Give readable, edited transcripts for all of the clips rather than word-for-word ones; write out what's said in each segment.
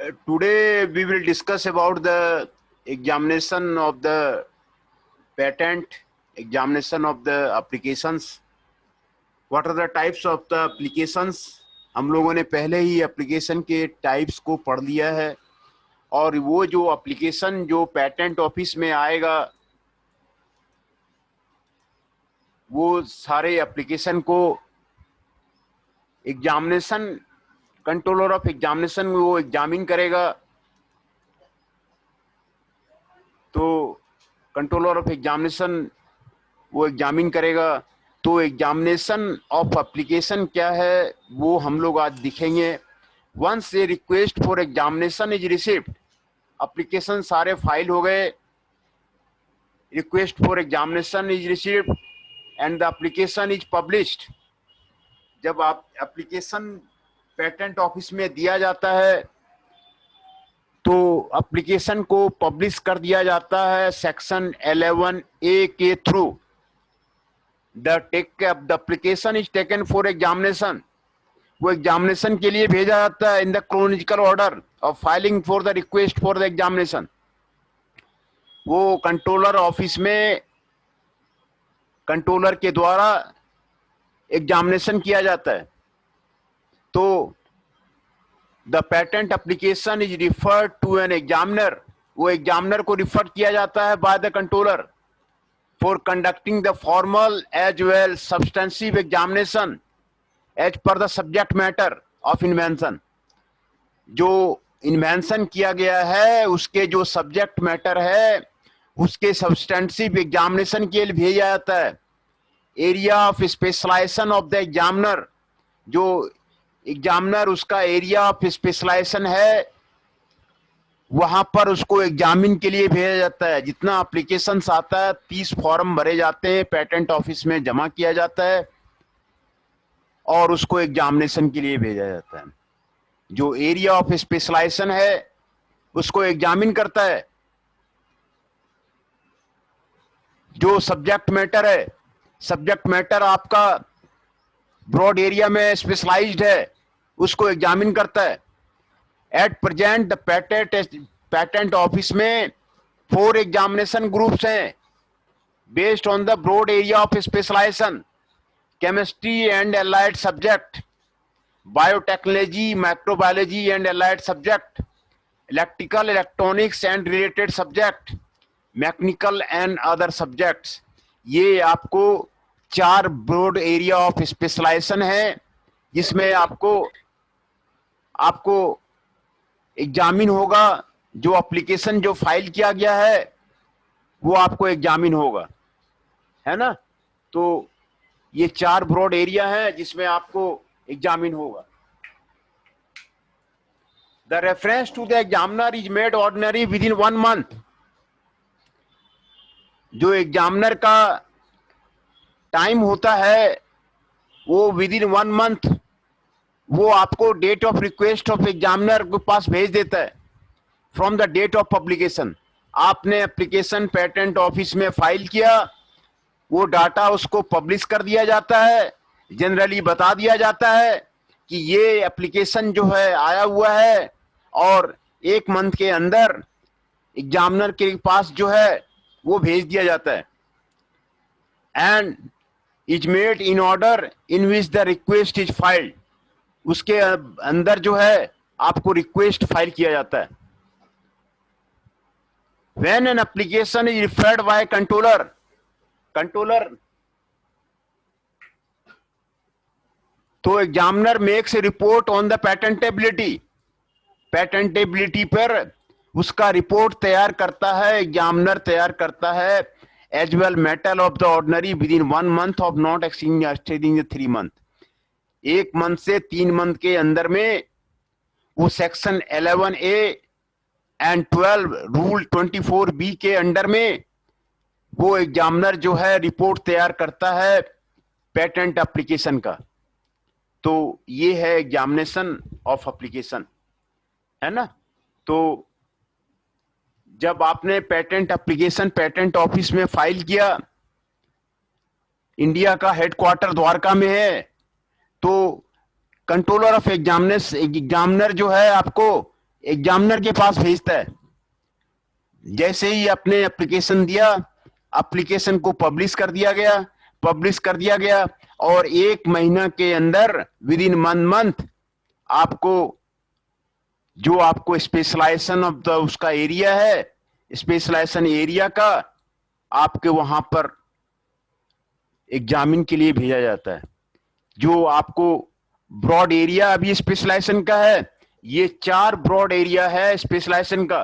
Today we will discuss about the examination of the patent, examination of the applications. What are the types of the applications? हम लोगों ने पहले ही application के types को पढ़ लिया है और वो जो एप्लीकेशन जो पेटेंट ऑफिस में आएगा वो सारे एप्लीकेशन को एग्जामिनेशन कंट्रोलर ऑफ एग्जामिनेशन वो एग्जामिन करेगा। तो कंट्रोलर ऑफ एग्जामिनेशन वो एग्जामिन करेगा। तो एग्जामिनेशन ऑफ एप्लीकेशन क्या है वो हम लोग आज दिखेंगे। Once a request for examination is received, application सारे फाइल हो गए, request for examination is received and the application is published. जब आप एप्लीकेशन पेटेंट ऑफिस में दिया जाता है तो एप्लीकेशन को पब्लिश कर दिया जाता है सेक्शन 11A के through. The application is taken for examination, वो एग्जामिनेशन के लिए भेजा जाता है in the chronological order of filing for the request for the examination. वो कंट्रोलर ऑफिस में कंट्रोलर के द्वारा एग्जामिनेशन किया जाता है। तो the patent application is referred to an examiner, वो एग्जामिनर को रिफर किया जाता है by the controller for conducting the formal as well substantive examination as पर the subject matter of invention. जो इन्वेंशन किया गया है उसके जो सब्जेक्ट मैटर है उसके सब्सटेंसिव एग्जामिनेशन के लिए भेजा जाता है। Area of specialisation of the examiner, जो एग्जामिनर उसका एरिया ऑफ स्पेशलाइजेशन है वहां पर उसको एग्जामिन के लिए भेजा जाता है। जितना एप्लीकेशन आता है 30 फॉर्म भरे जाते हैं, पेटेंट ऑफिस में जमा किया जाता है और उसको एग्जामिनेशन के लिए भेजा जाता है। जो एरिया ऑफ स्पेशलाइजेशन है उसको एग्जामिन करता है। जो सब्जेक्ट मैटर है, सब्जेक्ट मैटर आपका ब्रॉड एरिया में स्पेशलाइज्ड है उसको एग्जामिन करता है। At present the patent office में 4 एग्जामिनेशन ग्रुप्स हैं based on the broad area of specialisation. Chemistry and allied subject, biotechnology, microbiology and allied subject, electrical, electronics and related subject, mechanical and other subjects. ये आपको 4 broad area of specialisation है जिसमें आपको examine होगा। जो application जो file किया गया है वो आपको एग्जामिन होगा, है ना। तो ये 4 ब्रॉड एरिया है जिसमें आपको एग्जामिन होगा। The reference to the examiner is made ordinary within 1 month. जो एग्जामिनर का टाइम होता है वो विद इन 1 मंथ वो आपको date of request of examiner के पास भेज देता है from the date of publication. आपने एप्लीकेशन पेटेंट ऑफिस में फाइल किया, वो डाटा उसको पब्लिश कर दिया जाता है। जनरली बता दिया जाता है कि ये एप्लीकेशन जो है आया हुआ है और 1 मंथ के अंदर एग्जामिनर के पास जो है वो भेज दिया जाता है। And is made in order in which the request is filed, उसके अंदर जो है आपको रिक्वेस्ट फाइल किया जाता है। When an application is referred by controller तो examiner makes a report on the patentability पर उसका रिपोर्ट तैयार करता है, एग्जामिनर तैयार करता है। As well matter of the ordinary within 1 month of not exceeding 3 month, 1 month से 3 मंथ के अंदर में वो section 11A and 12 rule 24B के अंडर में वो एग्जामिनर जो है रिपोर्ट तैयार करता है पेटेंट एप्लीकेशन का। तो ये है एग्जामिनेशन ऑफ एप्लीकेशन, है ना। तो जब आपने पेटेंट एप्लीकेशन पेटेंट ऑफिस में फाइल किया, इंडिया का हेडक्वार्टर द्वारका में है, तो कंट्रोलर ऑफ एग्जामिनर जो है आपको एग्जामिनर के पास भेजता है। जैसे ही आपने एप्लीकेशन दिया, एप्लीकेशन को पब्लिश कर दिया गया और 1 महीना के अंदर विद इन मंथ आपको जो आपको स्पेशलाइजेशन ऑफ द उसका एरिया है, स्पेशलाइजेशन एरिया का आपके वहां पर एग्जामिन के लिए भेजा जाता है। जो आपको ब्रॉड एरिया अभी स्पेशलाइजेशन का है, ये 4 ब्रॉड एरिया है स्पेशलाइजेशन का: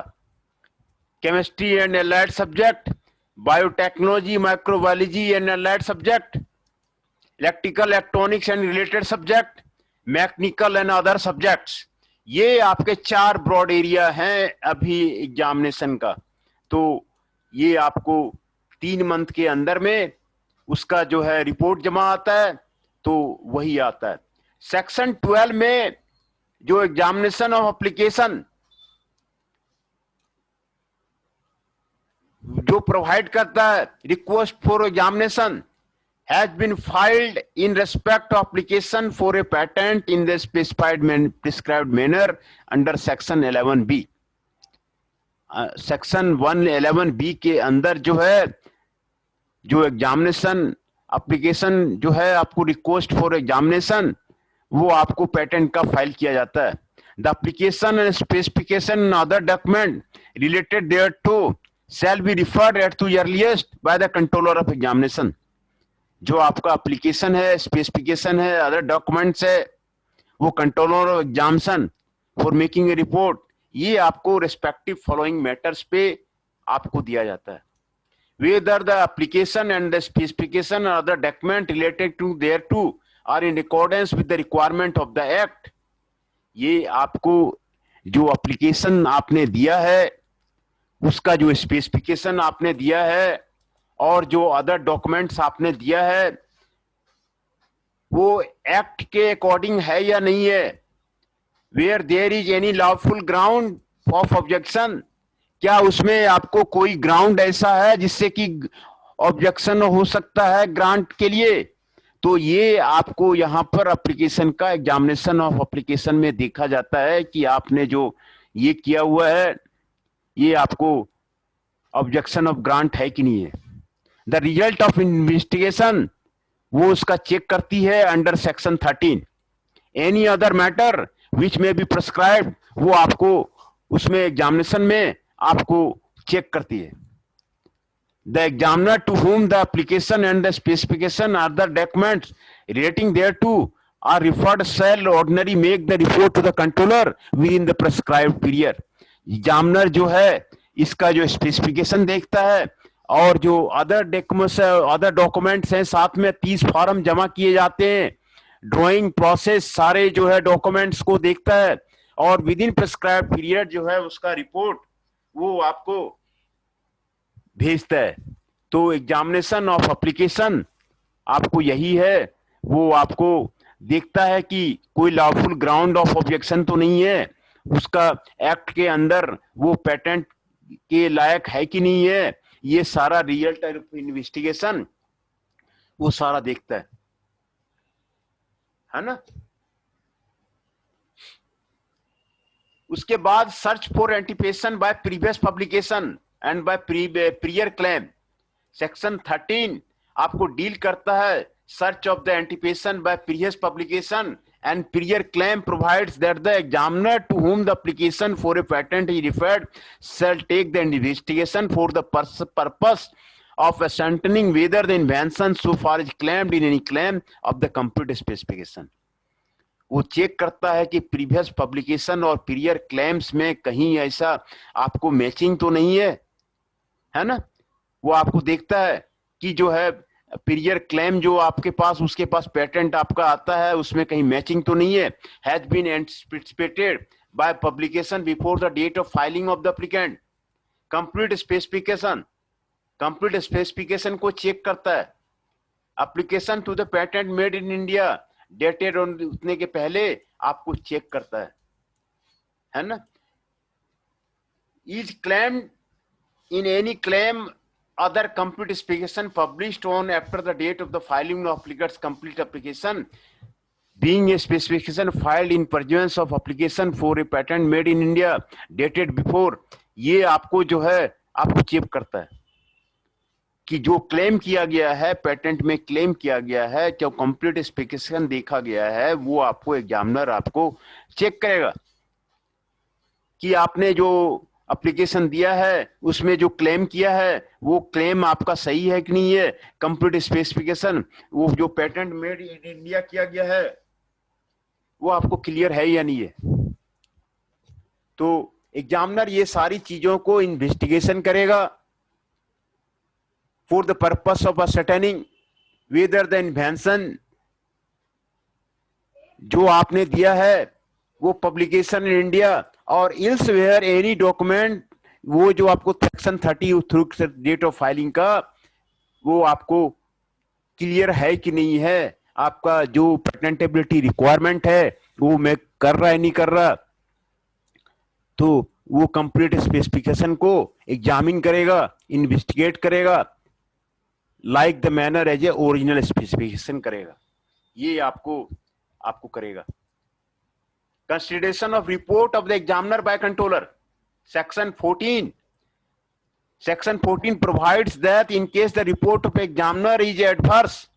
chemistry and allied subject, biotechnology, microbiology and allied subject, electrical, electronics and related subject, mechanical and other subjects. ये आपके 4 ब्रॉड एरिया हैं अभी एग्जामिनेशन का। तो ये आपको 3 मंथ के अंदर में उसका जो है रिपोर्ट जमा आता है, तो वही आता है। सेक्शन 12 में जो एग्जामिनेशन ऑफ एप्लीकेशन जो प्रोवाइड करता है, request for examination has been filed in respect of application for a patent in the specified prescribed manner under section 11B। Section 111B के अंदर जो है, जो एग्जामिनेशन एप्लीकेशन जो है आपको रिक्वेस्ट फॉर एग्जामिनेशन, वो आपको पेटेंट का फाइल किया जाता है। The application and specification other document related thereto shall be referred at the earliest by the controller of examination। जो आपका एप्लीकेशन है, स्पेसिफिकेशन है, अदर डॉक्यूमेंट्स है, वो controller of examination for making a report, ये आपको रेस्पेक्टिव फॉलोइंग मैटर्स पे आपको दिया जाता है। Whether the application and the specification और other document related to thereto are in accordance with the requirement of the act. ये आपको जो एप्लीकेशन आपने दिया है, उसका जो स्पेसिफिकेशन आपने दिया है और जो अदर डॉक्यूमेंट्स आपने दिया है, वो एक्ट के अकॉर्डिंग है या नहीं है। Where there is any lawful ground of objection, क्या उसमें आपको कोई ग्राउंड ऐसा है जिससे कि ऑब्जेक्शन हो सकता है ग्रांट के लिए। तो ये आपको यहाँ पर एप्लीकेशन का एग्जामिनेशन ऑफ एप्लीकेशन में देखा जाता है कि आपने जो ये किया हुआ है, ये आपको ऑब्जेक्शन ऑफ ग्रांट है कि नहीं है। द रिजल्ट ऑफ इन्वेस्टिगेशन, वो उसका चेक करती है under section 13। Any other matter which में बी प्रिस्क्राइब्ड, वो आपको उसमें एग्जामिनेशन में आपको चेक करती है। The examiner to whom the application and the specification are the documents relating thereto are referred shall ordinarily make the report to the controller within the prescribed period। Examiner जो है इसका जो specification देखता है और जो अदर डॉक्यूमेंट्स हैं, साथ में 30 फॉर्म जमा किए जाते हैं, ड्राइंग प्रोसेस, सारे जो है डॉक्यूमेंट्स को देखता है और विद इन प्रिस्क्राइब्ड पीरियड जो है उसका रिपोर्ट वो आपको भेजता है। तो एग्जामिनेशन ऑफ एप्लीकेशन आपको यही है, वो आपको देखता है कि कोई लॉफुल ग्राउंड ऑफ ऑब्जेक्शन तो नहीं है, उसका एक्ट के अंदर वो पेटेंट के लायक है कि नहीं है। ये सारा रिजल्ट ऑफ इन्वेस्टिगेशन वो सारा देखता है ना। उसके बाद search for anticipation by previous publication and by prior claim. Section 13 आपको डील करता है search of the anticipation by previous publication and prior claim provides that the examiner to whom the application for a patent is referred shall take the investigation for the purpose of ascertaining whether the invention so far is claimed in any claim of the complete specification। वो check करता है कि previous publication और prior claims में कहीं ऐसा आपको matching तो नहीं है ना। वो आपको देखता है कि जो है प्रियर क्लेम जो आपके पास, उसके पास पेटेंट आपका आता है, उसमें कहीं मैचिंग तो नहीं है। Has been anticipated by publication before the date of filing of the applicant. Complete specification को चेक करता है। Application to the patent made in India dated उतने के पहले आपको चेक करता है ना। Is claimed in any claim other complete specification published on after the date of the filing of applicant's complete application being a specification filed in pursuance of application for a patent made in India dated before, ये आपको जो है आपको check करता है कि जो claim किया गया है, पेटेंट में क्लेम किया गया है, जो कंप्लीट स्पेसिफिकेशन देखा गया है, वो आपको एग्जामिनर आपको चेक करेगा कि आपने जो एप्लीकेशन दिया है उसमें जो क्लेम किया है वो क्लेम आपका सही है कि नहीं है, कंप्लीट स्पेसिफिकेशन वो जो पेटेंट मेड इन इंडिया किया गया है वो आपको क्लियर है या नहीं है। तो एग्जामिनर ये सारी चीजों को इन्वेस्टिगेशन करेगा for the purpose of ascertaining whether the invention जो आपने दिया है वो पब्लिकेशन इन इंडिया और elsewhere एनी डॉक्यूमेंट वो जो आपको section 30 through date of filing का वो आपको क्लियर है कि नहीं है, आपका जो पेटेंटेबिलिटी रिक्वायरमेंट है वो मैं कर रहा है नहीं कर रहा, तो वो कंप्लीट स्पेसिफिकेशन को एग्जामिन करेगा, इन्वेस्टिगेट करेगा, like the manner as a original specification करेगा, ये आपको करेगा। Consideration of report of the examiner by controller, section 14 provides that in case the report of examiner is adverse,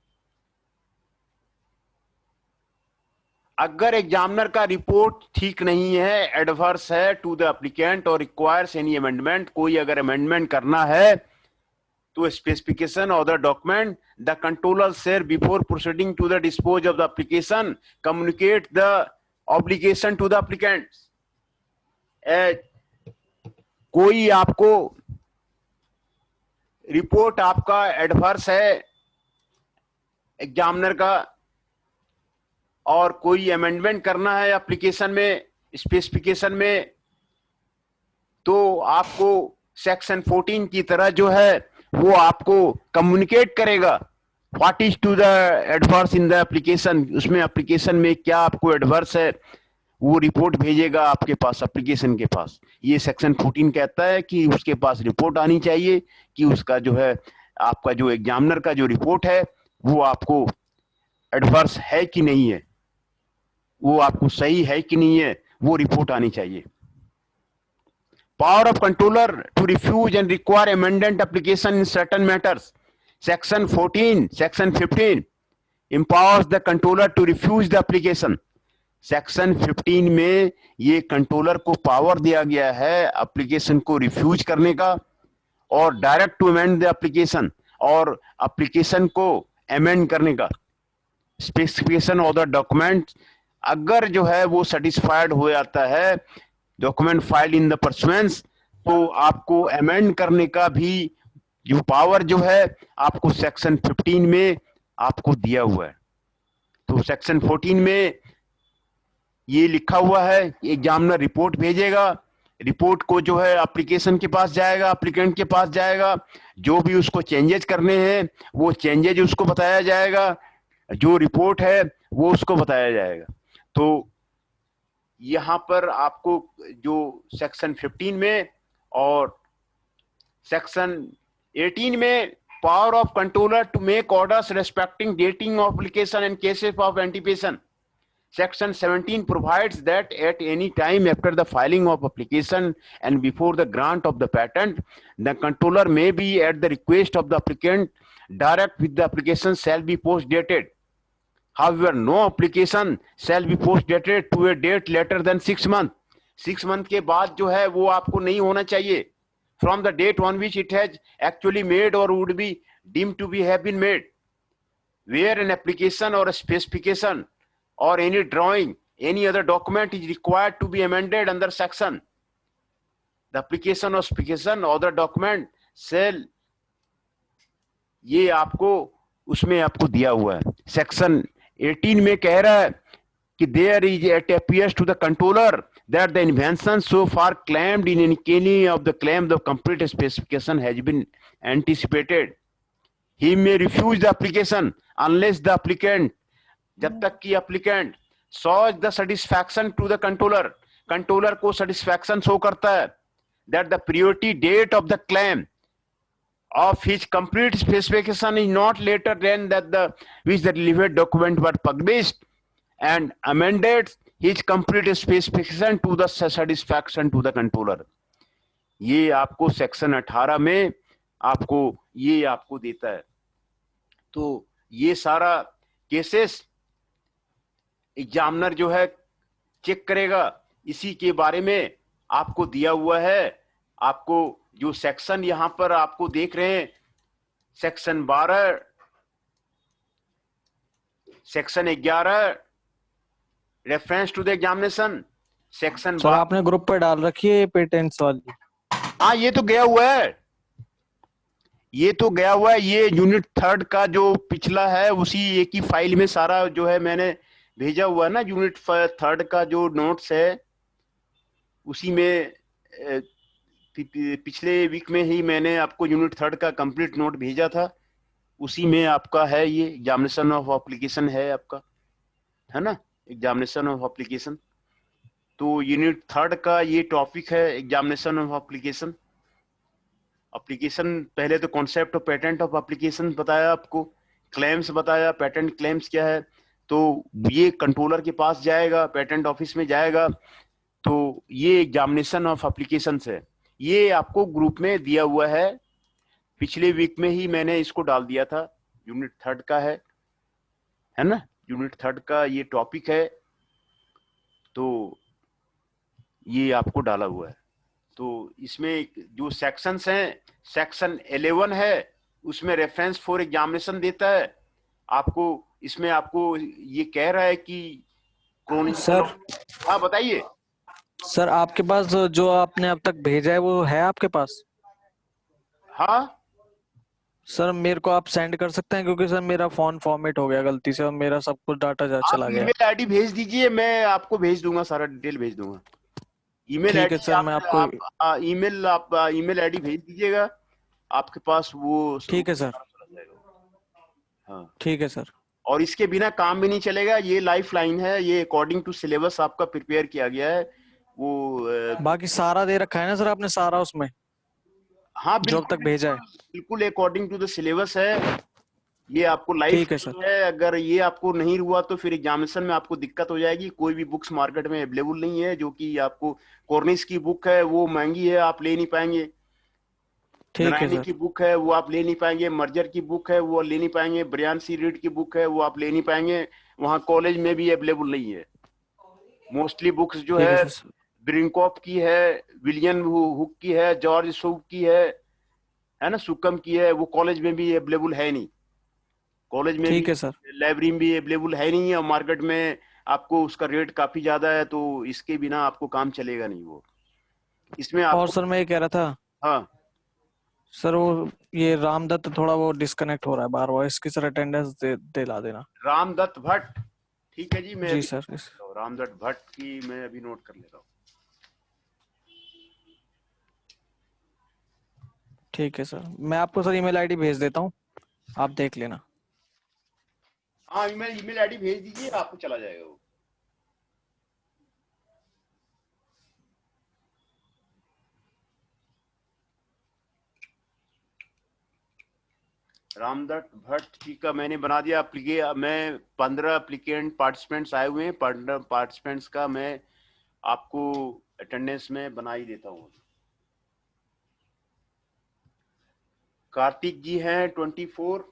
अगर एग्जामिनर का report ठीक नहीं है, एडवर्स है टू द एप्लीकेंट और रिक्वायर्स एनी अमेंडमेंट, कोई अगर अमेंडमेंट करना है to a specification or the document, the controller shall before proceeding to the dispose of the application communicate the obligation to the applicant. कोई आपको report आपका adverse है examiner का और कोई अमेंडमेंट करना है एप्लीकेशन में, स्पेसिफिकेशन में, तो आपको सेक्शन 14 की तरह जो है वो आपको कम्युनिकेट करेगा what is to the adverse in the application, उसमें एप्लीकेशन में क्या आपको एडवर्स है वो रिपोर्ट भेजेगा आपके पास, एप्लीकेशन के पास। ये सेक्शन 14 कहता है कि उसके पास रिपोर्ट आनी चाहिए कि उसका जो है आपका जो एग्जामिनर का जो रिपोर्ट है वो आपको एडवर्स है कि नहीं है, वो आपको सही है कि नहीं है, वो रिपोर्ट आनी चाहिए। Power of controller to refuse and require amendment application in certain matters. Section 15 empowers the controller to refuse the application. Section 15 में ये कंट्रोलर को पावर दिया गया है एप्लीकेशन को रिफ्यूज करने का और direct to amend the application और एप्लीकेशन को अमेंड करने का। स्पेसिफिकेशन ऑफ द डॉक्यूमेंट अगर जो है वो सेटिस्फाइड हो जाता है document file in the pursuance, तो आपको अमेंड करने का भी जो पावर जो है आपको सेक्शन 15 में आपको दिया हुआ है। तो सेक्शन 14 में ये लिखा हुआ है एग्जामिनर रिपोर्ट भेजेगा, रिपोर्ट को जो है एप्लीकेशन के पास जाएगा, एप्लीकेंट के पास जाएगा, जो भी उसको चेंजेस करने हैं वो चेंजेस उसको बताया जाएगा, जो रिपोर्ट है वो उसको बताया जाएगा। तो यहां पर आपको जो सेक्शन 15 में और सेक्शन 18 में power of controller to make orders respecting dating of application and cases of anticipation, section 17 provides that at any time after the filing of application and before the grant of the patent, the controller may be at the request of the applicant direct with the application shall be post dated. However, no application shall be post dated to a date later than 6 months. 6 month के बाद जो है वो आपको नहीं होना चाहिए from the date on which it has actually made or would be deemed to be have been made. Where an application or a specification or any drawing, any other document is required to be amended under section, the application or specification or the document shall, ये आपको उसमें आपको दिया हुआ है। Section 18 में कह रहा है कि there is it appears to the controller that the invention so far claimed in any of the claim the complete specification has been anticipated. He may refuse the application unless the applicant, जब तक कि applicant shows the satisfaction to the controller, controller को satisfaction show करता है that the priority date of the claim of his complete specification is not later than that the which the relevant document were published and amended his complete specification to the satisfaction to the controller. ये आपको section 18 में आपको ये आपको देता है। तो ये सारा केसेस एग्जामिनर जो है चेक करेगा, इसी के बारे में आपको दिया हुआ है। आपको जो सेक्शन यहां पर आपको देख रहे हैं, section 12, section 11 reference to the examination, section sir आपने ग्रुप पे डाल रखी है पेटेंट्स वाली। हाँ ये तो गया हुआ है, ये तो गया हुआ है। ये यूनिट 3 का जो पिछला है उसी एक ही फाइल में सारा जो है मैंने भेजा हुआ है ना। यूनिट 3 का जो नोट्स है उसी में पिछले वीक में ही मैंने आपको यूनिट 3 का कंप्लीट नोट भेजा था। उसी में आपका है ये एग्जामिनेशन ऑफ एप्लीकेशन है आपका, है ना, एग्जामिनेशन ऑफ एप्लीकेशन। तो यूनिट 3 का ये टॉपिक है एग्जामिनेशन ऑफ एप्लीकेशन। एप्लीकेशन पहले तो concept of patent of application बताया आपको, क्लेम्स बताया, पेटेंट क्लेम्स क्या है। तो ये कंट्रोलर के पास जाएगा, पेटेंट ऑफिस में जाएगा। तो ये एग्जामिनेशन ऑफ एप्लीकेशन है, ये आपको ग्रुप में दिया हुआ है। पिछले वीक में ही मैंने इसको डाल दिया था, यूनिट 3 का है ना, यूनिट 3 का ये टॉपिक है। तो ये आपको डाला हुआ है। तो इसमें जो सेक्शंस हैं, सेक्शन 11 है, उसमें रेफरेंस फॉर एग्जामिनेशन देता है आपको। इसमें आपको ये कह रहा है कि सर, हाँ बताइए सर आपके पास जो आपने अब तक भेजा है वो है आपके पास? हाँ सर मेरे को आप सेंड कर सकते हैं, क्योंकि सर मेरा फोन फॉर्मेट हो गया गलती से और मेरा सब कुछ डाटा आप चला गया। ईमेल आईडी भेज दीजिए, मैं आपको भेज दूंगा, सारा डिटेल भेज दूंगा। ईमेल ठीक है आईडी सर, मैं आपको आप ईमेल आईडी भेज दीजिएगा, आपके पास वो ठीक है सर, चला जाएगा। हाँ ठीक है सर। और इसके बिना काम भी नहीं चलेगा, ये लाइफ लाइन है, ये अकॉर्डिंग टू सिलेबस आपका प्रिपेयर किया गया है। वो बाकी सारा दे रखा है ना सर आपने, सारा उसमें हाँ जो अब बिल्कुल तक भेजा है? बिल्कुल अकॉर्डिंग टू द सिलेबस है। ये आपको लाइफ ठीक है सर। है, अगर ये आपको नहीं हुआ तो फिर एग्जामिनेशन में आपको दिक्कत हो जाएगी। कोई भी बुक्स मार्केट में अवेलेबल नहीं है, जो कि आपको कॉर्निश की बुक है वो महंगी है, आप ले नहीं पाएंगे। ठीक है नारायणी सर। की बुक है वो आप ले नहीं पाएंगे, मर्जर की बुक है वो ले नहीं पाएंगे, ब्रियान सी रीड की बुक है वो आप ले नहीं पाएंगे, वहाँ कॉलेज में भी अवेलेबल नहीं है। मोस्टली बुक्स जो ठीक है है सर। ब्रिंकॉफ की है, विलियम हुक की है, जॉर्ज सूक की है ना, सुकम की है, वो कॉलेज में भी अवेलेबल है नहीं, कॉलेज में भी ठीक है सर। लाइब्रेरी में भी अवेलेबल है नहीं है, और मार्केट में आपको उसका रेट काफी ज्यादा है, तो इसके बिना आपको काम चलेगा नहीं। वो इसमें और आपको सर मैं ये कह रहा था, हाँ सर वो ये रामदत्त थोड़ा वो डिस्कनेक्ट हो रहा है बार बार, इसकी सर अटेंडेंस दिला देना। रामदत्त भट्ट, ठीक है जी, मैं जी अभी सर। रामदत्त भट्ट की मैं अभी नोट कर लेता हूँ। ठीक है सर, मैं आपको सर ईमेल आईडी भेज देता हूँ, आप देख लेना। हाँ ईमेल आईडी भेज दीजिए, आपको चला जाएगा वो। रामदत्त भट्ट जी का मैंने बना दिया मैं 15 एप्लीकेंट पार्टिसिपेंट्स आए हुए हैं, 15 पार्टिसिपेंट्स का मैं आपको अटेंडेंस में बना ही देता हूँ। कार्तिक जी हैं 24,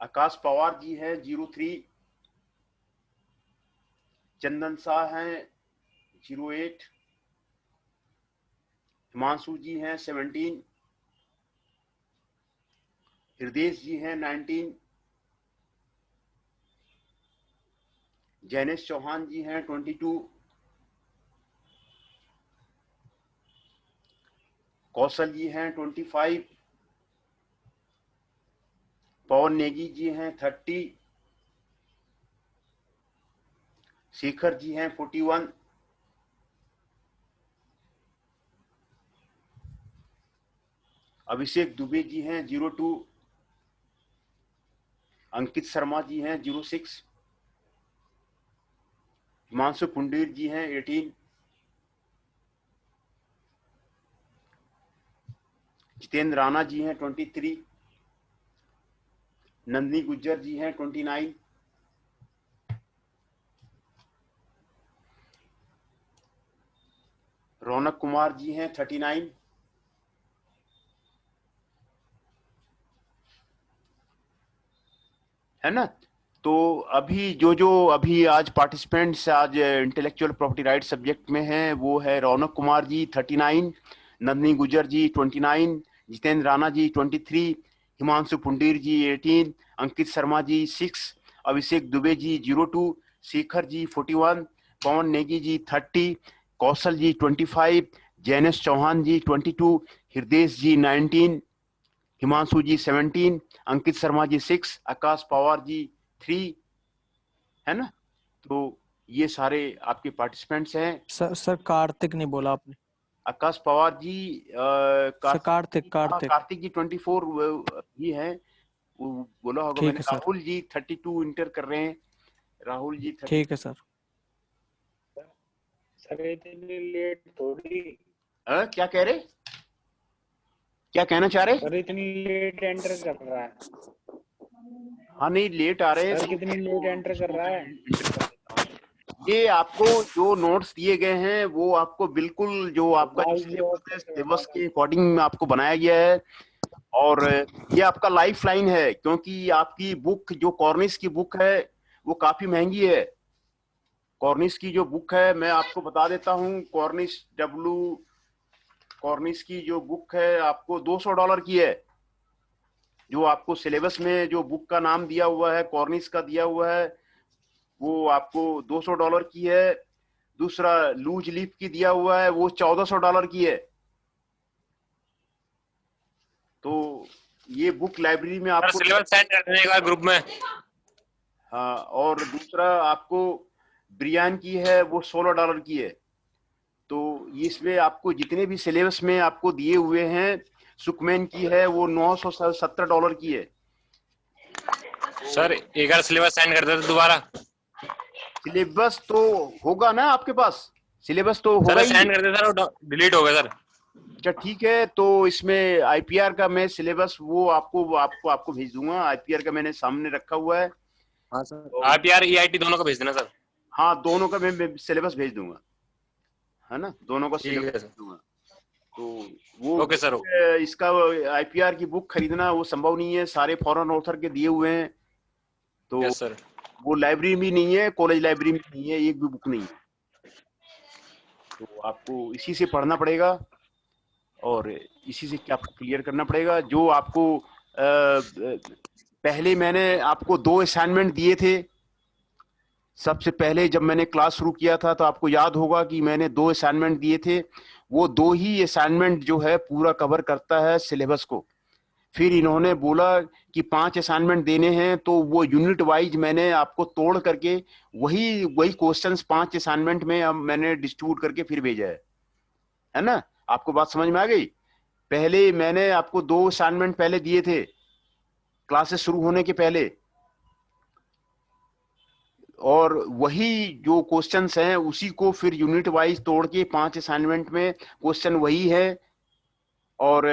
आकाश पवार जी हैं 03, चंदन शाह हैं 08, हिमांशु जी हैं 17, हृदय जी हैं 19, जैनेश चौहान जी हैं 22, कौशल जी हैं 25, पवन नेगी जी हैं 30, शेखर जी हैं 41, अभिषेक दुबे जी हैं 02, अंकित शर्मा जी हैं 06, हिमांशु पुंडीर जी हैं 18, जितेंद्र राणा जी हैं 23, नंदिनी गुज्जर जी हैं 29, रौनक कुमार जी हैं 39, है ना। तो अभी जो अभी आज पार्टिसिपेंट्स आज इंटेलेक्चुअल प्रॉपर्टी राइट सब्जेक्ट में हैं वो है रौनक कुमार जी 39, नंदिनी गुजर जी 29, जितेंद्र राणा जी 23, हिमांशु पुंडीर जी 18, अंकित शर्मा जी 6, अभिषेक दुबे जी 02, शेखर जी 41, पवन नेगी जी 30, कौशल जी 25, जैनेश चौहान जी 22, हृदय जी 19, हिमांशु जी 17, अंकित शर्मा जी 6, आकाश पवार जी 3, है ना। तो ये सारे आपके पार्टिसिपेंट्स हैं। सर कार्तिक नहीं बोला आपने। आकाश पवार जी, सर कार्तिक। कार्तिक जी 24 ही हैं, वो बोला होगा ठीक मैंने। है सर। राहुल जी 32 इंटर कर रहे हैं, राहुल जी 30। ठीक है सर। सर इतनी लेट थोड़ी। क्या कह रहे, क्या कहना चाह रहे? सर इतनी लेट एंटर कर रहा है। हाँ नहीं, लेट आ रहे हैं सर तो कितनी लेट एंटर कर रहा है। ये आपको जो नोट्स दिए गए हैं वो आपको बिल्कुल जो आपका जो सिलेबस है सिलेबस के अकॉर्डिंग आपको बनाया गया है। और ये आपका लाइफ लाइन है, क्योंकि आपकी बुक जो कॉर्निश की बुक है वो काफी महंगी है। कॉर्निश की जो बुक है मैं आपको बता देता हूँ, कॉर्निश की जो बुक है आपको $200 की है। जो आपको सिलेबस में जो बुक का नाम दिया हुआ है कॉर्निश का दिया हुआ है वो आपको $200 की है। दूसरा लूज लीफ की दिया हुआ है वो $1400 की है। तो ये बुक लाइब्रेरी में आपको सिलेबस सेंड कर देने ग्रुप में। हाँ, और दूसरा आपको ब्रियान की है वो $16 की है। तो इसमें आपको जितने भी सिलेबस में आपको दिए हुए हैं, सुकमैन की है वो $970 की है। सर एक बार सिलेबस सेंड कर देते दोबारा। सिलेबस तो होगा ना आपके पास, सिलेबस तो होगा सर ही। सेंड कर देते सर, डिलीट हो गया सर। अच्छा ठीक है, तो इसमें आईपीआर का मैं सिलेबस वो आपको भेज दूंगा। आईपीआर का मैंने सामने रखा हुआ है। हाँ सर, आईपीआर ईआईटी दोनों को भेज देना सर। हाँ, दोनों का मैं सिलेबस भेज दूंगा, है ना, दोनों का ठीक है सिलेबस सर। भेज दूंगा। तो वो ओके सर। इसका आईपीआर की बुक खरीदना वो संभव नहीं है, सारे फॉरेन ऑथर के दिए हुए हैं। तो यस सर। वो लाइब्रेरी में नहीं है, कॉलेज लाइब्रेरी में नहीं है, एक भी बुक नहीं है। तो आपको इसी से पढ़ना पड़ेगा और इसी से क्या आपको क्लियर करना पड़ेगा। जो आपको पहले मैंने आपको 2 असाइनमेंट दिए थे। सबसे पहले जब मैंने क्लास शुरू किया था तो आपको याद होगा कि मैंने 2 असाइनमेंट दिए थे। वो 2 ही असाइनमेंट जो है पूरा कवर करता है सिलेबस को। फिर इन्होंने बोला कि 5 असाइनमेंट देने हैं, तो वो यूनिट वाइज मैंने आपको तोड़ करके वही क्वेश्चंस 5 असाइनमेंट में अब मैंने डिस्ट्रीब्यूट करके फिर भेजा है ना। आपको बात समझ में आ गई? पहले मैंने आपको 2 असाइनमेंट पहले दिए थे क्लासेस शुरू होने के पहले, और वही जो क्वेश्चंस हैं उसी को फिर यूनिट वाइज तोड़ के 5 असाइनमेंट में क्वेश्चन वही है, और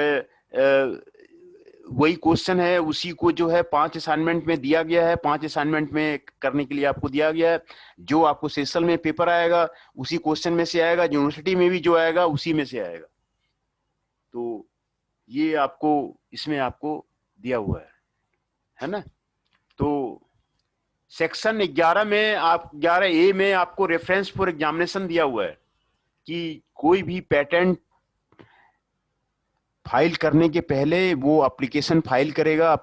वही क्वेश्चन है उसी को जो है 5 असाइनमेंट में दिया गया है। 5 असाइनमेंट में करने के लिए आपको दिया गया है। जो आपको सेशन में पेपर आएगा उसी क्वेश्चन में से आएगा, यूनिवर्सिटी में भी जो आएगा उसी में से आएगा। तो ये आपको इसमें आपको दिया हुआ है ना। तो सेक्शन 11 में 11A में आपको रेफरेंस फॉर एग्जामिनेशन दिया हुआ है कि कोई भी पेटेंट फाइल करने के पहले वो एप्लीकेशन फाइल करेगा,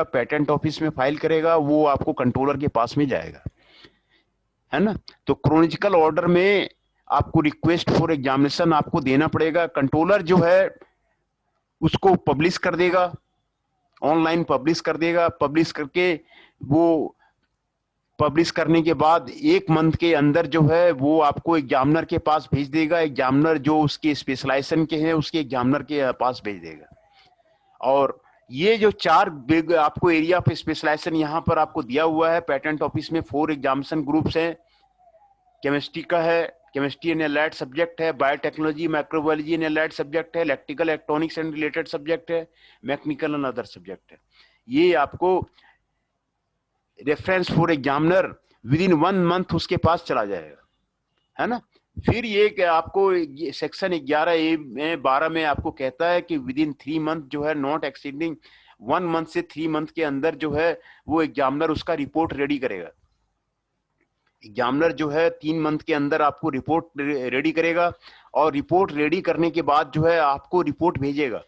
पेटेंट ऑफिस में फाइल करेगा, वो आपको कंट्रोलर के पास में जाएगा, है ना। तो क्रोनोलॉजिकल ऑर्डर में आपको रिक्वेस्ट फॉर एग्जामिनेशन आपको देना पड़ेगा। कंट्रोलर जो है उसको पब्लिश कर देगा, ऑनलाइन पब्लिश कर देगा। पब्लिश करके वो पब्लिश करने के बाद 1 मंथ के अंदर जो है वो आपको एग्जामिनर के पास भेज देगा। एग्जामिनर जो उसके स्पेशलाइजेशन के हैं उसके एग्जामिनर के पास भेज देगा। और ये जो 4 बिग आपको एरिया ऑफ स्पेशलाइजेशन यहाँ पर आपको दिया हुआ है पेटेंट ऑफिस में, 4 एग्जामिनेशन ग्रुप्स हैं। केमिस्ट्री का है, केमिस्ट्री एंड एलाइड सब्जेक्ट है। Biotechnology microbiology and allied subject है। Electrical electronics and related subject है। मैकेनिकल एंड अदर सब्जेक्ट है। ये आपको reference for examiner within 1 month उसके पास चला जाएगा, है ना। फिर ये कि आपको सेक्शन 11A में 12 में आपको कहता है कि विद इन 3 मंथ जो है, नॉट एक्सीडिंग 1 मंथ से 3 मंथ के अंदर जो है वो एग्जामिनर उसका रिपोर्ट रेडी करेगा। एग्जामिनर जो है 3 मंथ के अंदर आपको रिपोर्ट रेडी करेगा, और रिपोर्ट रेडी करने के बाद जो है आपको रिपोर्ट भेजेगा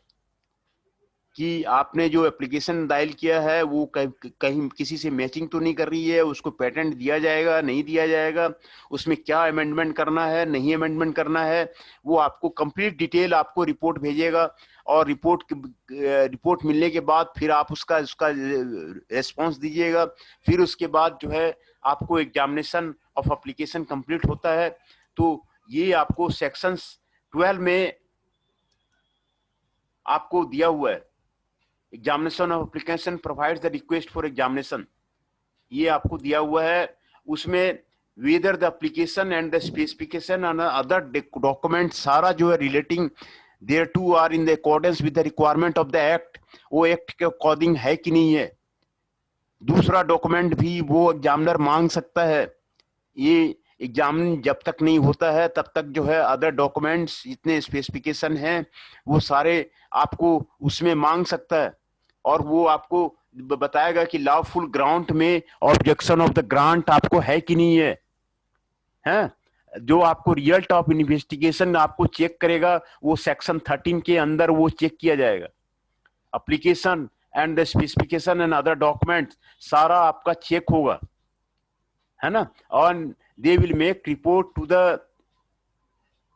कि आपने जो एप्लीकेशन दायर किया है वो कहीं किसी से मैचिंग तो नहीं कर रही है, उसको पेटेंट दिया जाएगा नहीं दिया जाएगा, उसमें क्या अमेंडमेंट करना है नहीं अमेंडमेंट करना है, वो आपको कंप्लीट डिटेल आपको रिपोर्ट भेजेगा। और रिपोर्ट मिलने के बाद फिर आप उसका रेस्पॉन्स दीजिएगा। फिर उसके बाद जो है आपको एग्जामिनेशन ऑफ एप्लीकेशन कंप्लीट होता है। तो ये आपको सेक्शन 12 में आपको दिया हुआ है। Examination of application provides the request for examination, ये आपको दिया हुआ है। उसमें whether the application and the specification and other document सारा जो है relating thereto are in the accordance with the requirement of the act, वो एक्ट के अकॉर्डिंग है कि नहीं है। दूसरा डॉक्यूमेंट भी वो एग्जामिनर मांग सकता है। ये एग्जामिन जब तक नहीं होता है तब तक जो है अदर डॉक्यूमेंट्स जितने स्पेसिफिकेशन हैं वो सारे आपको उसमें मांग सकता है, और वो आपको बताएगा कि लॉफुल ग्राउंड में ऑब्जेक्शन ऑफ द ग्रांट आपको है कि नहीं है, हैं? जो आपको रिजल्ट ऑफ इन्वेस्टिगेशन आपको चेक करेगा वो सेक्शन 13 के अंदर वो चेक किया जाएगा। Application and the specification and other documents सारा आपका चेक होगा, है ना। और they will make report to the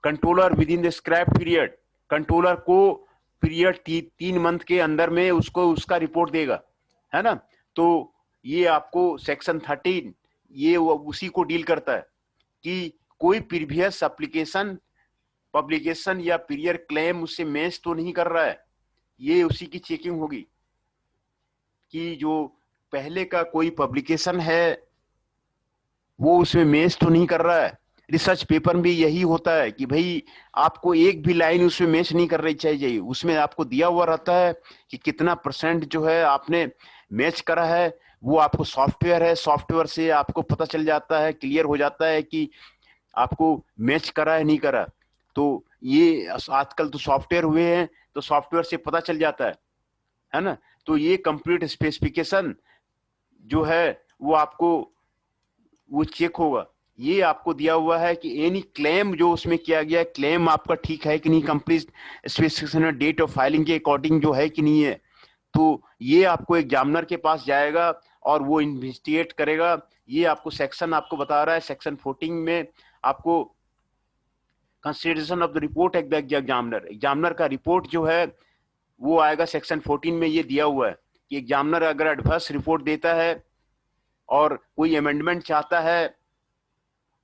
controller within the scrap period, controller को पीरियड 3 मंथ के अंदर में उसको उसका रिपोर्ट देगा, है ना। तो ये आपको सेक्शन 13 ये उसी को डील करता है कि कोई प्रीवियस एप्लीकेशन पब्लिकेशन या पीरियड क्लेम उससे मैच तो नहीं कर रहा है, ये उसी की चेकिंग होगी कि जो पहले का कोई पब्लिकेशन है वो उसमें मैच तो नहीं कर रहा है। रिसर्च पेपर में भी यही होता है कि भाई आपको एक भी लाइन उसमें मैच नहीं कर रही चाहिए, उसमें आपको दिया हुआ रहता है कि कितना % जो है आपने मैच करा है। वो आपको सॉफ्टवेयर है, सॉफ्टवेयर से आपको पता चल जाता है, क्लियर हो जाता है कि आपको मैच करा है नहीं करा। तो ये आजकल तो सॉफ्टवेयर हुए हैं तो सॉफ्टवेयर से पता चल जाता है ना। तो ये कंप्लीट स्पेसिफिकेशन जो है वो आपको वो चेक होगा। ये आपको दिया हुआ है कि एनी क्लेम जो उसमें किया गया है, क्लेम आपका ठीक है कि नहीं, complete specification date of filing के अकॉर्डिंग जो है कि नहीं है। तो ये आपको एग्जामिनर के पास जाएगा और वो इन्वेस्टिगेट करेगा। ये आपको सेक्शन आपको बता रहा है सेक्शन 14 में आपको consideration of the report at the examiner, examiner का रिपोर्ट जो है वो आएगा सेक्शन 14 में। ये दिया हुआ है कि एग्जामिनर अगर एडवर्स रिपोर्ट देता है और कोई अमेंडमेंट चाहता है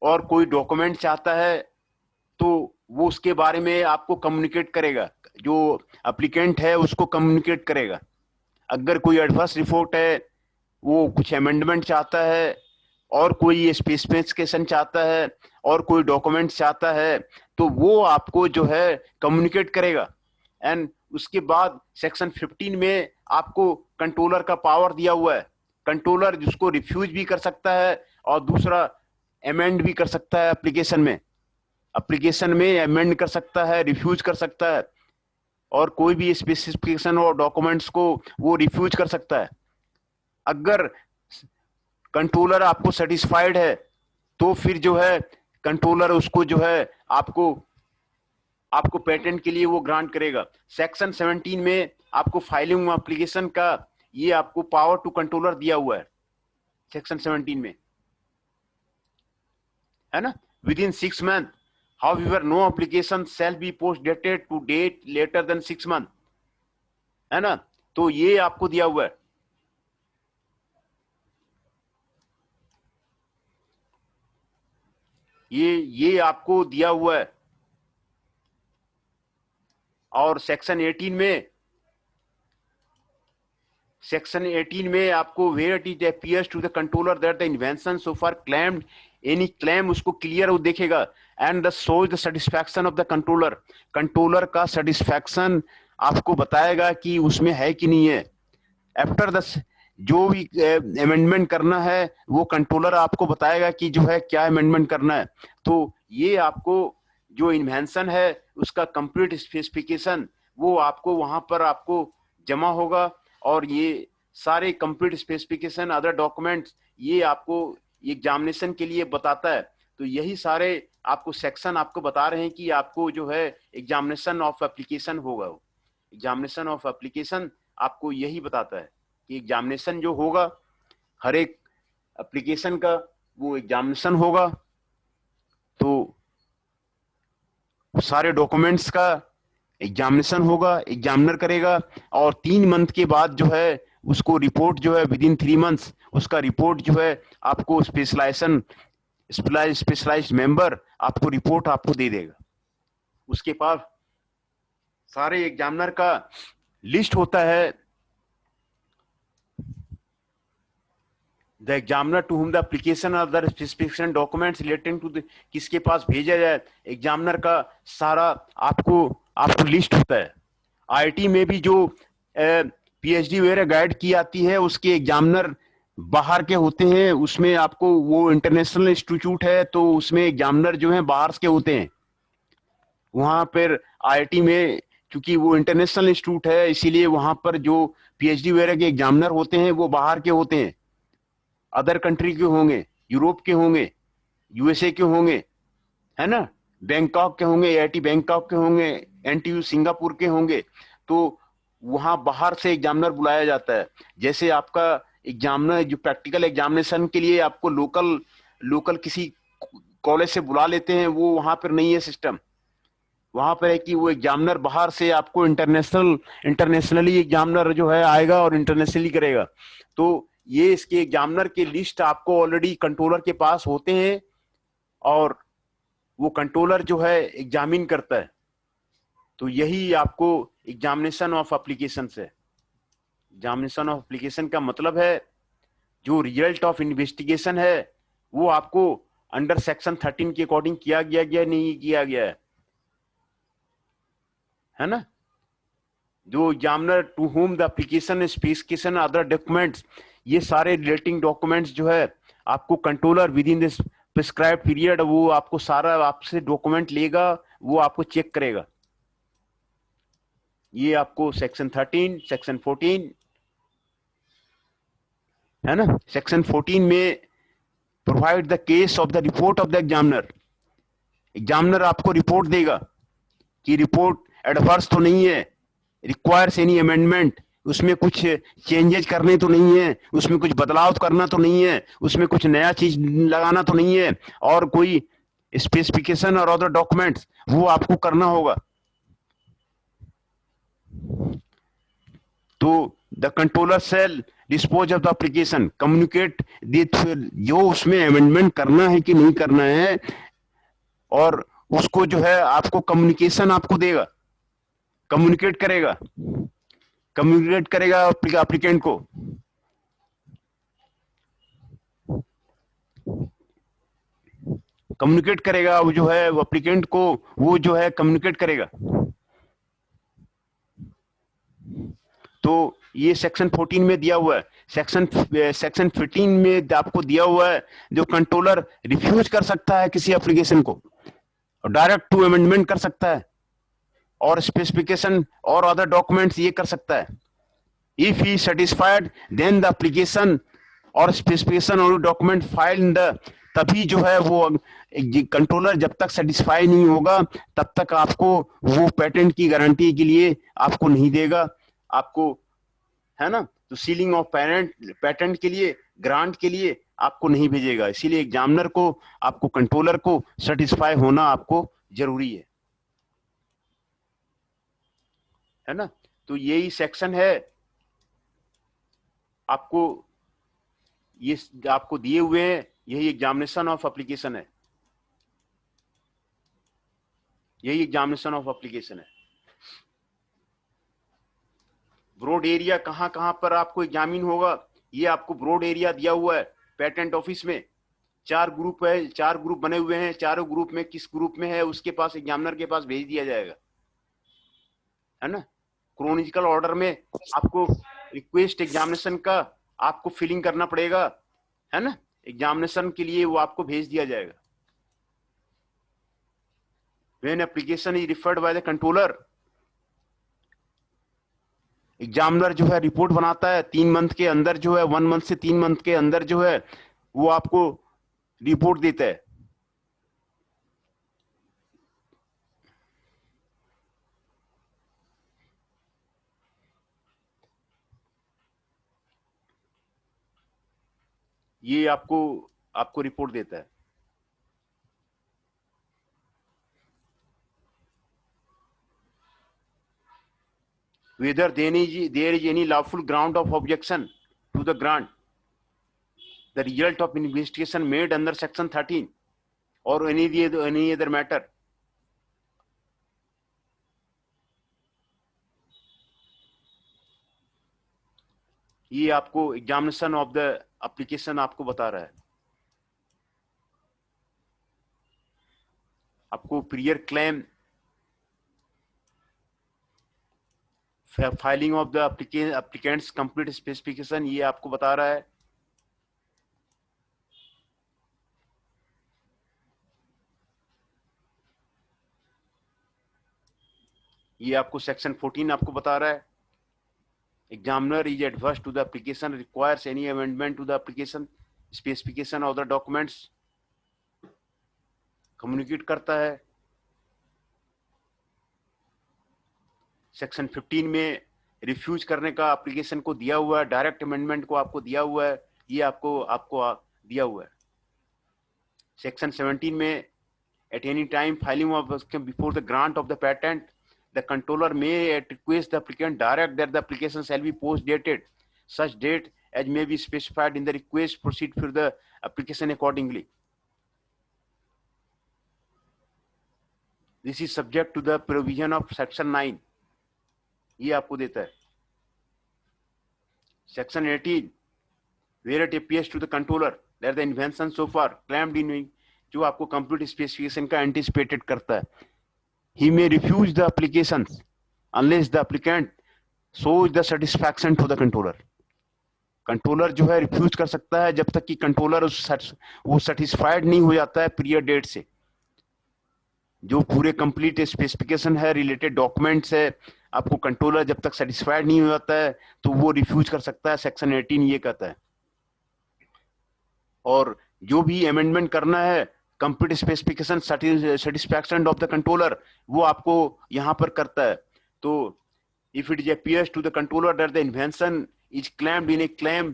और कोई डॉक्यूमेंट चाहता है तो वो उसके बारे में आपको कम्युनिकेट करेगा, जो एप्लीकेंट है उसको कम्युनिकेट करेगा। अगर कोई एडवर्स रिपोर्ट है, वो कुछ अमेंडमेंट चाहता है और कोई स्पेसिफिकेशन चाहता है और कोई डॉक्यूमेंट चाहता है तो वो आपको जो है कम्युनिकेट करेगा। एंड उसके बाद सेक्शन 15 में आपको कंट्रोलर का पावर दिया हुआ है। कंट्रोलर जिसको रिफ्यूज भी कर सकता है और दूसरा अमेंड भी कर सकता है। एप्लीकेशन में अमेंड कर सकता है, रिफ्यूज कर सकता है, और कोई भी स्पेसिफिकेशन और डॉक्यूमेंट्स को वो रिफ्यूज कर सकता है। अगर कंट्रोलर आपको सेटिस्फाइड है तो फिर जो है कंट्रोलर उसको जो है आपको पेटेंट के लिए वो ग्रांट करेगा। सेक्शन 17 में आपको फाइलिंग एप्लीकेशन का ये आपको पावर टू कंट्रोलर दिया हुआ है सेक्शन 17 में, है ना। Within 6 month however no application shall be post dated to date later than 6 month, है ना। तो ये आपको दिया हुआ है। ये आपको दिया हुआ है। और सेक्शन 18 में आपको where it appears to the controller that the invention so far claimed any claim उसको क्लियर वो देखेगा and the shows the satisfaction of the controller का सेटिस्फैक्शन आपको बताएगा कि उसमें है कि नहीं है। आफ्टर द जो भी अमेंडमेंट करना है वो कंट्रोलर आपको बताएगा कि जो है क्या अमेंडमेंट करना है। तो ये आपको जो इन्वेंशन है उसका कंप्लीट स्पेसिफिकेशन वो आपको वहां पर आपको जमा होगा, और ये सारे कंप्लीट स्पेसिफिकेशन अदर डॉक्यूमेंट्स ये आपको एग्जामिनेशन के लिए बताता है। तो यही सारे आपको सेक्शन आपको बता रहे हैं कि आपको जो है एग्जामिनेशन ऑफ एप्लीकेशन होगा। एग्जामिनेशन ऑफ एप्लीकेशन आपको यही बताता है कि एग्जामिनेशन जो होगा हर एक एप्लीकेशन का वो एग्जामिनेशन होगा। तो सारे डॉक्यूमेंट्स का एग्जामिनेशन होगा, एग्जामिनर करेगा, और 3 मंथ के बाद जो है उसको रिपोर्ट जो है विद इन 3 मंथ्स उसका रिपोर्ट जो है आपको स्पेशलाइज्ड मेंबर आपको रिपोर्ट आपको दे देगा। उसके पास सारे एग्जामिनर का लिस्ट होता है। The examiner to whom the application और the specification documents relating to किसके पास भेजा जाए, एग्जामिनर का सारा आपको लिस्ट होता है। आईआईटी में भी जो पीएचडी वगैरह गाइड की आती है उसके एग्जामिनर बाहर के होते हैं, उसमें आपको वो इंटरनेशनल इंस्टीट्यूट है तो उसमें एग्जामिनर जो है बाहर के होते हैं। वहां पर आईआईटी में क्योंकि वो इंटरनेशनल इंस्टीट्यूट है इसीलिए वहां पर जो पीएचडी वगैरह के एग्जामिनर होते हैं वो बाहर के होते हैं, अदर कंट्री के होंगे, यूरोप के होंगे, यूएसए के होंगे, है ना, बैंकॉक के होंगे, आईआईटी बैंकॉक के होंगे, एनटीयू सिंगापुर के होंगे। तो वहां बाहर से एग्जामिनर बुलाया जाता है। जैसे आपका एग्जामिनर जो प्रैक्टिकल एग्जामिनेशन के लिए आपको लोकल किसी कॉलेज से बुला लेते हैं, वो वहां पर नहीं है सिस्टम। वहां पर है कि वो एग्जामिनर बाहर से आपको इंटरनेशनली एग्जामिनर जो है आएगा और इंटरनेशनली करेगा। तो ये इसके एग्जामिनर के लिस्ट आपको ऑलरेडी कंट्रोलर के पास होते हैं और वो कंट्रोलर जो है एग्जामिन करता है। तो यही आपको एग्जामिनेशन ऑफ एप्लीकेशन है। एग्जामिनेशन ऑफ एप्लीकेशन का मतलब है जो रिजल्ट ऑफ इन्वेस्टिगेशन है वो आपको अंडर सेक्शन 13 के अकॉर्डिंग किया गया नहीं किया गया है ना। जो examiner to whom the application specification other documents ये सारे रिलेटिंग डॉक्यूमेंट्स जो है आपको controller within this prescribe period वो आपको सारा आपसे डॉक्यूमेंट लेगा, वो आपको चेक करेगा। ये आपको सेक्शन 13 सेक्शन 14 है ना। सेक्शन 14 में provide the case of the report of the examiner. Examiner आपको रिपोर्ट देगा कि रिपोर्ट एडवर्स तो नहीं है, रिक्वायर्स एनी अमेंडमेंट, उसमें कुछ चेंजेज करने तो नहीं है, उसमें कुछ बदलाव करना तो नहीं है, उसमें कुछ नया चीज लगाना तो नहीं है, और कोई स्पेसिफिकेशन और अदर डॉक्यूमेंट्स वो आपको करना होगा। तो the controller shall dispose of the application communicate जो उसमें अमेंडमेंट करना है कि नहीं करना है, और उसको जो है आपको कम्युनिकेशन आपको देगा, कम्युनिकेट करेगा एप्लीकेंट को। कम्युनिकेट करेगा वो जो है वो एप्लीकेंट को वो जो है कम्युनिकेट करेगा। तो ये सेक्शन 14 में दिया हुआ है। सेक्शन 15 में आपको दिया हुआ है जो कंट्रोलर रिफ्यूज कर सकता है किसी एप्लीकेशन को और डायरेक्ट टू अमेंडमेंट कर सकता है और स्पेसिफिकेशन और अदर डॉक्यूमेंट्स ये कर सकता है। If he satisfied then the application और स्पेसिफिकेशन और डॉक्यूमेंट फाइल इन द, तभी जो है वो कंट्रोलर जब तक सेटिस्फाई नहीं होगा तब तक आपको वो पेटेंट की गारंटी के लिए आपको नहीं देगा आपको, है ना। तो सीलिंग ऑफ पेटेंट के लिए ग्रांट के लिए आपको नहीं भेजेगा। इसीलिए एग्जामिनर को आपको कंट्रोलर को सेटिस्फाई होना आपको जरूरी है ना। तो यही सेक्शन है आपको, ये आपको दिए हुए हैं, यही एग्जामिनेशन ऑफ एप्लीकेशन है, यही एग्जामिनेशन ऑफ एप्लीकेशन है। ब्रॉड एरिया कहां कहां पर आपको एग्जामिन होगा, ये आपको ब्रॉड एरिया दिया हुआ है पेटेंट ऑफिस में। 4 ग्रुप है, 4 ग्रुप बने हुए हैं, चारों ग्रुप में किस ग्रुप में है उसके पास एग्जामिनर के पास भेज दिया जाएगा, है ना। क्रोनोलॉजिकल ऑर्डर में आपको रिक्वेस्ट एग्जामिनेशन का आपको फिलिंग करना पड़ेगा, है ना। एग्जामिनेशन के लिए वो आपको भेज दिया जाएगा। When application is referred by the controller, examiner जो है रिपोर्ट बनाता है 3 मंथ के अंदर, जो है 1 मंथ से 3 मंथ के अंदर जो है वो आपको रिपोर्ट देता है। ये आपको रिपोर्ट देता है। Whether there is any lawful ground of objection to the grant, the result of investigation made under section 13 or any other matter. ये आपको एग्जामिनेशन ऑफ द एप्लीकेशन आपको बता रहा है। आपको prior claim, filing of the applicants complete specification, ये आपको बता रहा है। ये आपको सेक्शन 14 आपको बता रहा है। Examiner is adverse to the application, requires any amendment to the application specification of the documents, communicate करता है। सेक्शन 15 में रिफ्यूज करने का एप्लीकेशन को दिया हुआ है, डायरेक्ट अमेंडमेंट को आपको दिया हुआ है, ये आपको दिया हुआ है। सेक्शन 17 में at any time filing of before the grant of the patent, the controller may request the applicant direct that the application shall be post dated such date as may be specified in the request, proceed for the application accordingly. This is subject to the provision of section 9, ये आपको देता है। section 18, where it appears to the controller that the invention so far claimed in, जो आपको complete specification का anticipated करता है। He may refuse the applications unless the applicant shows the satisfaction to the controller. Controller जो है refuse कर सकता है जब तक कि कंट्रोलर वो सेटिस्फाइड नहीं हो जाता है पीरियड डेट से। जो पूरे कंप्लीट स्पेसिफिकेशन है, रिलेटेड डॉक्यूमेंट्स है, आपको कंट्रोलर जब तक सेटिस्फाइड नहीं हो जाता है तो वो रिफ्यूज कर सकता है। सेक्शन 18 ये कहता है। और जो भी अमेंडमेंट करना है, complete specification satisfaction of the controller, वो आपको यहां पर करता है। तो if it is appears to the controller that the invention is claimed in a claim,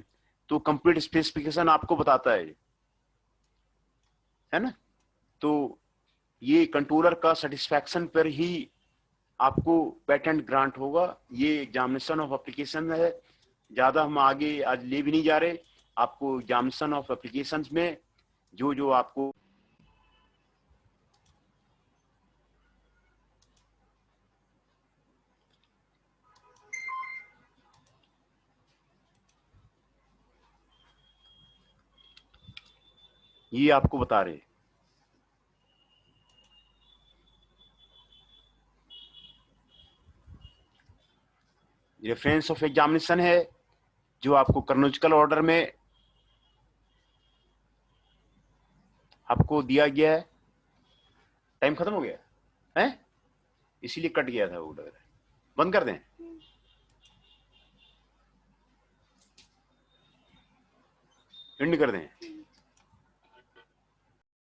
तो कंप्लीट स्पेसिफिकेशन आपको बताता है ना। तो ये कंट्रोलर का सेटिस्फैक्शन पर ही आपको पेटेंट ग्रांट होगा। ये एग्जामिनेशन ऑफ एप्लीकेशन है। ज्यादा हम आगे आज ले भी नहीं जा रहे। आपको एग्जामिनेशन ऑफ एप्लीकेशन में जो आपको ये आपको बता रहे। रेफरेंस ऑफ एग्जामिनेशन है जो आपको क्रोनोलॉजिकल ऑर्डर में आपको दिया गया है। टाइम खत्म हो गया है, इसीलिए कट गया था वो। बंद कर दें, एंड कर दें।